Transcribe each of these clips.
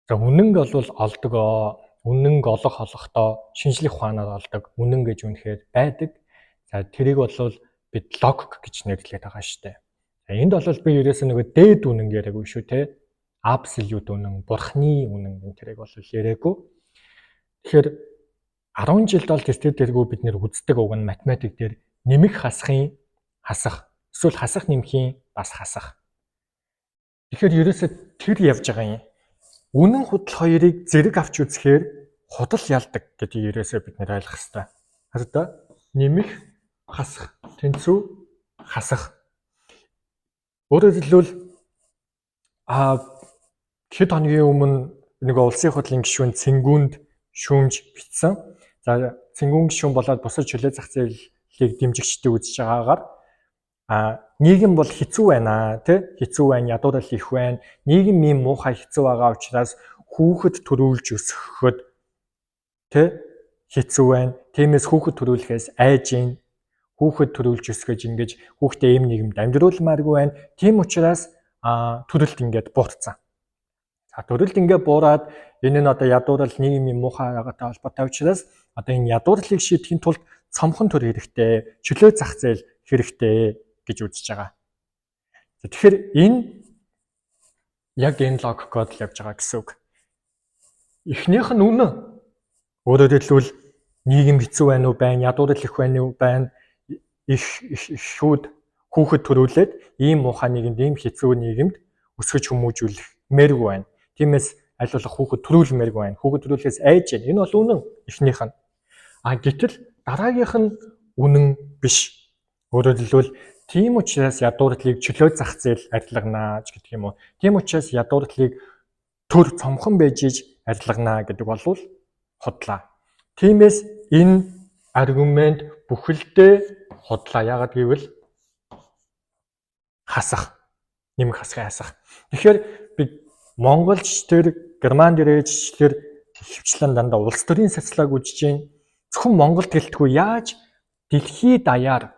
За үнэнг бол олдгоо. Үнэнг олох олохдоо шинжлэх ухаанаар олдог. Үнэн гэж үнэхээр байдаг. За тэрийг бол бид логик гэж нэрлэдэг байгаа шүү дээ. За энд бол би ерөөсөө нөгөө дээд үнэн яриаггүй шүү те. Абсолют үнэн, бурхны үнэн тэрийг бол яриаггүй. Тэгэхээр 10 жилд бол тест дээргүй бид нэр үздэг уг нь математик дээр нэмэх хасахын хасах, эсвэл хасах нэмхийн бас хасах. Тэгэхээр ерөөсөө тэр явж байгаа юм. Үнэн худал хоёрыг зэрэг авч үзэхээр худал ялдаг гэдгийг ерөөсөө бид нэр ойлгох хэрэгтэй. Харин нэмэх, хасах, тэнцүү, хасах. Өөрөөр хэлбэл хэд хоногийн өмнө нэг улсын хурлын гишүүн Цэнгүүнд шүүмж бичсэн. За Цэнгүүн гишүүн болоод бусад чөлөө зах зээлийг дэмжигчдийг үзэж байгаагаар нийгэм бол хэцүү байна тий хэцүү байна, ядуурл их байна. Нийгэм ийм муухай хэцүү байгаа учраас хүүхэд төрүүлж өсгөхөд тий хэцүү байна. Тиймээс хүүхэд төрүүлэхээс айж гин. Хүүхэд төрүүлж өсгөж ингэж хүүхдээ ийм нийгэмд амьдруулмааргүй байна. Тийм учраас төрөлт ингээд буурсан. За төрөлт ингээд буураад энэ нь одоо ядуурл нийгмийн муухай байгаатай холбоотой учраас одоо энэ ядуурлыг шийдэхин тулд цомхон төр хэрэгтэй, чөлөө зах зээл хэрэгтэй гэж үзэж байгаа. Тэгэхээр энэ яг энэ логикод л явж байгаа гэсэн үг. Эхнийх нь үнэн. Өөрөөр хэлбэл нийгэм хэцүү байна уу байна, ядуурл их байна уу байна, их шүүд хүүхэд төрүүлээд ийм муухай нийгэмд, ийм хэцүү нийгэмд өсгөж хүмүүжүүлмээргүй байна. Тиймээс аль болох хүүхэд төрүүлмээргүй байна. Хүүхэд төрүүлэхээс айж байна. Энэ бол үнэн эхнийх нь. Гэтэл дараагийнх нь үнэн биш. Өөрөөр хэлбэл тийм учраас ядуурдлыг чөлөө зах зээл арилгана гэдэг юм уу. Тийм учраас ядуурдлыг төр цомхон байж арилгана гэдэг бол худлаа. Тиймээс энэ аргумент бүхэлдээ худлаа. Яагаад гэвэл хасах, нэмэх хасахыг хасах. Тэгэхээр бид монголч тэр герман дээрч тэр хөвчлэн дандаа улс төрийн социологи үзэж байна. Зөвхөн Монголд гэлтгүй яаж дэлхийд даяар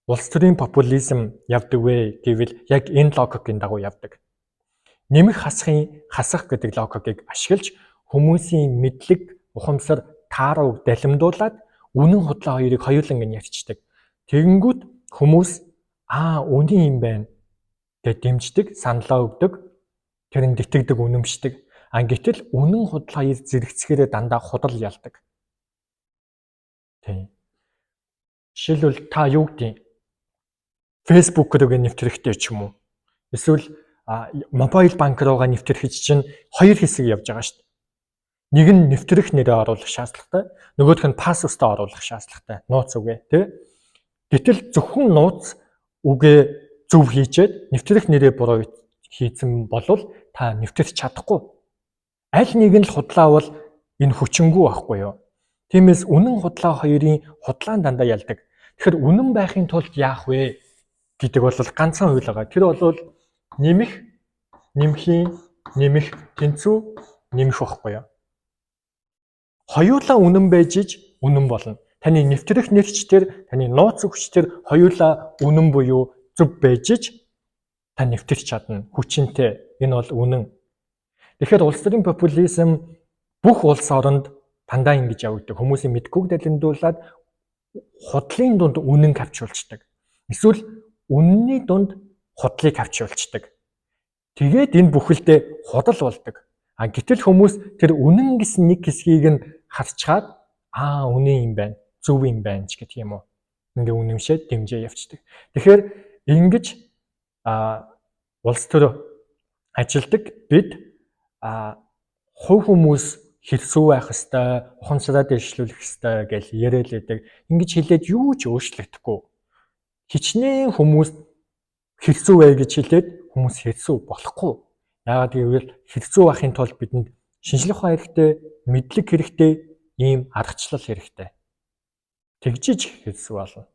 улс төрийн популизм явдаг вэ гэвэл яг энэ логикийн дагуу явдаг. Нэмэх хасахын хасах гэдэг логикийг ашиглаж хүмүүсийн мэдлэг, ухамсар, таарав далимдуулаад үнэн худлаа хоёрыг хоёуланг нь ярьцдаг. Тэгэнгүүт хүмүүс үнэн юм байна гэж дэмждэг, саналаа өгдөг, тэрэнд итгэдэг, үнэмшдэг. Гэтэл үнэн худлаа хоёр зэрэгцгээрээ дандаа худал ялдаг. Тийм. Жишээлбэл та юу гэдэг Facebook руугээ нэвтрэхтэй ч юм уу. Эсвэл мобайл банк руугаа нэвтрэхэж чинь хоёр хэсэг явж байгаа шүү дээ. Нэг нь нэвтрэх нэрээ оруулах шаардлагатай, нөгөөх нь пассвортаа оруулах шаардлагатай. Нууц үгээ тий. Гэтэл зөвхөн нууц үгээ зөв хийчээд нэвтрэх нэрээ буруу хийсэн болвол та нэвтрэх чадахгүй. Аль нэг нь л худлаа бол энэ хүчингүй байхгүй юу? Тиймээс үнэн худлаа хоёрын худлаан дандаа ялдаг. Тэгэхээр үнэн байхын тулд яах вэ гэдэг бол ганцхан хууль байгаа. Тэр бол нэмэх, нэмхийн, нэмэх, тэнцүү, нэмэх байхгүй юу? Хоёулаа үнэн байж үнэн болно. Таны нэвтрэх нэрч тэр, таны нууц өгч тэр хоёулаа үнэн буюу зөв байж та нэвтэрч чадна. Хүчинтэй. Энэ бол үнэн. Тэгэхээр улс төрийн популизм бүх улс оронд дандаа ингэж явагддаг. Хүмүүсийн мэдгүйг далимдуулаад худлын дунд үнэнг авчулцдаг. Эсвэл үнний дунд худлыг авчулцдаг. Тэгээд энэ бүхэлдээ худал болдог. Гэтэл хүмүүс тэр үнэн гэсэн нэг хэсгийг нь харцгаад үнэн юм байна, зөв юм байна ч гэх юм уу. Ингээ үнэмшээд дэмжээ явцдаг. Тэгэхээр ингэж улс төр ажилдаг бид хувь хүмүүс хэрсүү байх ёстой, ухамсараа дэвшлүүлэх ёстой гэж яриад байдаг. Ингэж хэлээд юу ч өөрчлөгдөхгүй. Хичнээн хүмүүс хэрсүү бай гэж хэлээд хүмүүс хэрсүү болохгүй. Яагаад гэвэл хэрсүү байхын тулд бидэнд шинжлэх ухаан хэрэгтэй, мэдлэг хэрэгтэй, ийм аргачлал хэрэгтэй. Тэгжиж хэрсүү болно.